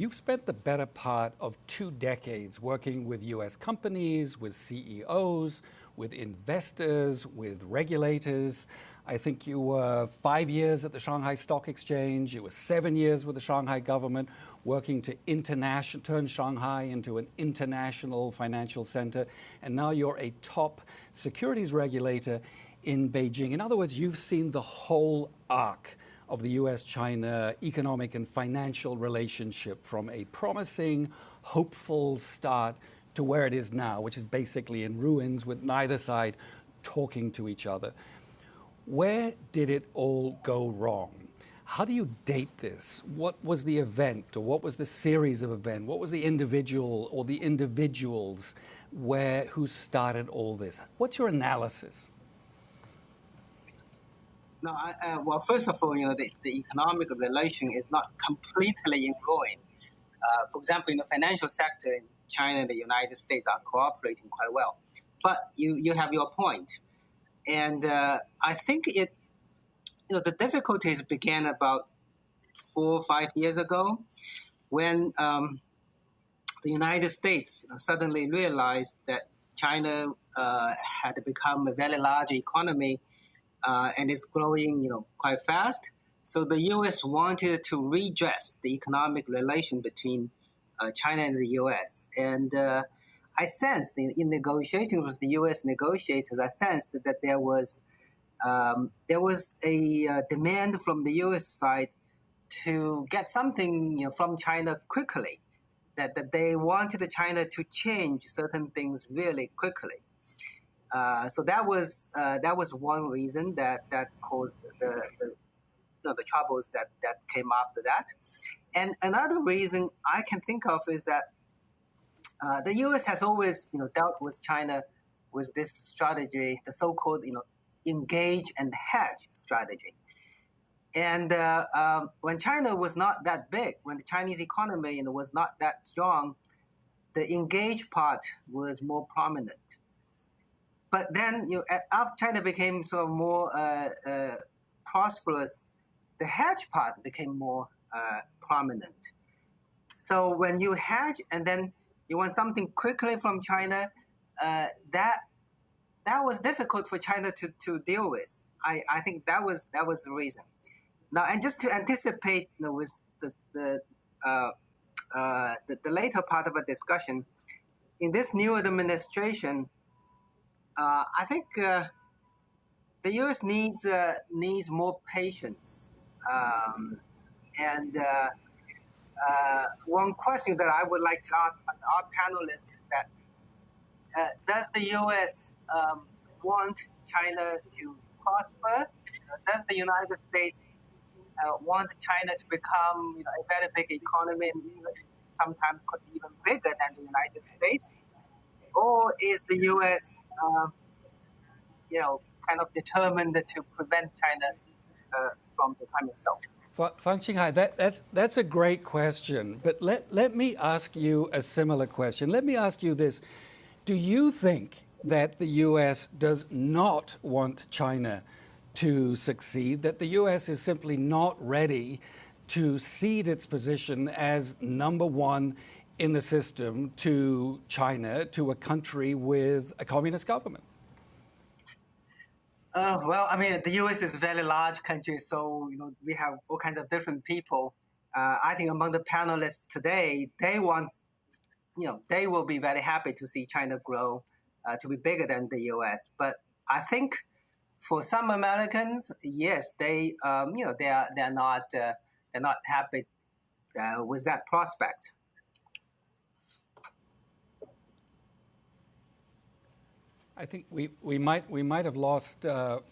You've spent the better part of 2 decades working with U.S. companies, with CEOs, with investors, with regulators. I think you were 5 years at the Shanghai Stock Exchange. You were 7 years with the Shanghai government, working to turn Shanghai into an international financial center. And now you're a top securities regulator in Beijing. In other words, you've seen the whole arc of the U.S.-China economic and financial relationship from a promising, hopeful start to where it is now, which is basically in ruins with neither side talking to each other. Where did it all go wrong? How do you date this? What was the event, or what was the series of events? What was the individual or the individuals who started all this? What's your analysis? No, well, first of all, the economic relation is not completely in ruin. For example, in the financial sector, China and the United States are cooperating quite well. But you have your point. And I think the difficulties began about 4 or 5 years ago when the United States suddenly realized that China had become a very large economy and is growing, quite fast. So the U.S. wanted to redress the economic relation between China and the U.S. And I sensed in negotiations with the U.S. negotiators, I sensed that there was a demand from the U.S. side to get something from China quickly, that they wanted China to change certain things really quickly. So that was one reason that caused the troubles that came after that. And another reason I can think of is that the U.S. has always dealt with China with this strategy, the so-called engage and hedge strategy. And when China was not that big, when the Chinese economy was not that strong, the engage part was more prominent. But then, after China became sort of more prosperous, the hedge part became more prominent. So when you hedge and then you want something quickly from China, that was difficult for China to deal with. I think that was the reason. Now, and just to anticipate, with the later part of the discussion, in this new administration, I think the U.S. needs more patience. And one question that I would like to ask our panelists is that does the U.S. Want China to prosper? Does the United States want China to become a very big economy and even sometimes could be even bigger than the United States? Or is the U.S. Kind of determined to prevent China from becoming so? Fang Xinghai, that's a great question. But let me ask you a similar question. Let me ask you this. Do you think that the U.S. does not want China to succeed, that the U.S. is simply not ready to cede its position as number one in the system to China, to a country with a communist government? Well, I mean, the U.S. is a very large country, so we have all kinds of different people. I think among the panelists today, they will be very happy to see China grow to be bigger than the U.S. But I think for some Americans, yes, they're not happy with that prospect. I think we might have lost Fang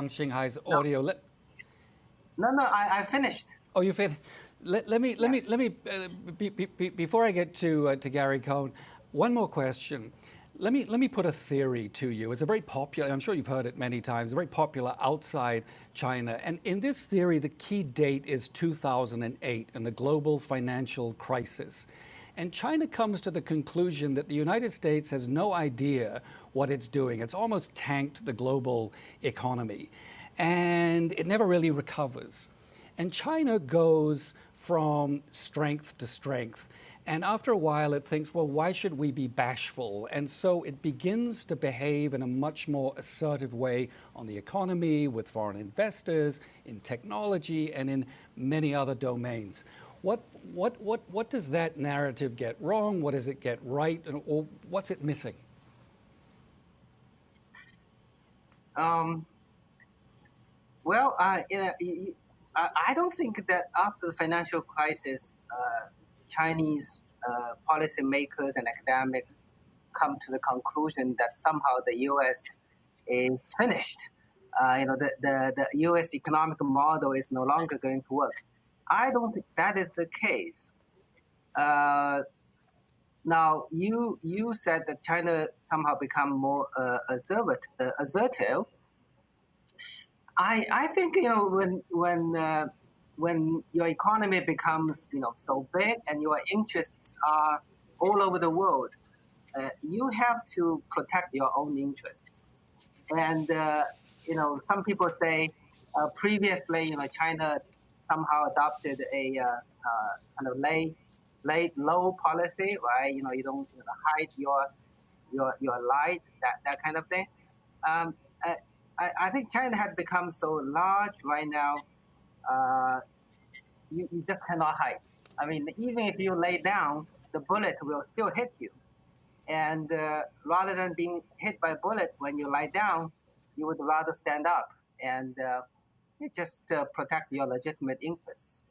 Xinghai's audio. No, I finished. Oh, you finished. Let me before I get to Gary Cohn, one more question. Let me put a theory to you. It's a very popular, I'm sure you've heard it many times, very popular outside China. And in this theory, the key date is 2008 and the global financial crisis. And China comes to the conclusion that the United States has no idea what it's doing. It's almost tanked the global economy, and it never really recovers. And China goes from strength to strength. And after a while, it thinks, well, why should we be bashful? And so it begins to behave in a much more assertive way on the economy, with foreign investors, in technology, and in many other domains. What does that narrative get wrong? What does it get right? Or what's it missing? Well, I don't think that after the financial crisis, Chinese policymakers and academics come to the conclusion that somehow the U.S. is finished. The U.S. economic model is no longer going to work. I don't think that is the case. Now, you said that China somehow become more assertive. I think when your economy becomes so big and your interests are all over the world, you have to protect your own interests. And some people say previously China somehow adopted a kind of lay low policy, right? You don't hide your light, that kind of thing. Um, I think China has become so large right now, you just cannot hide. I mean, even if you lay down, the bullet will still hit you. And rather than being hit by a bullet when you lie down, you would rather stand up and just protect your legitimate interests.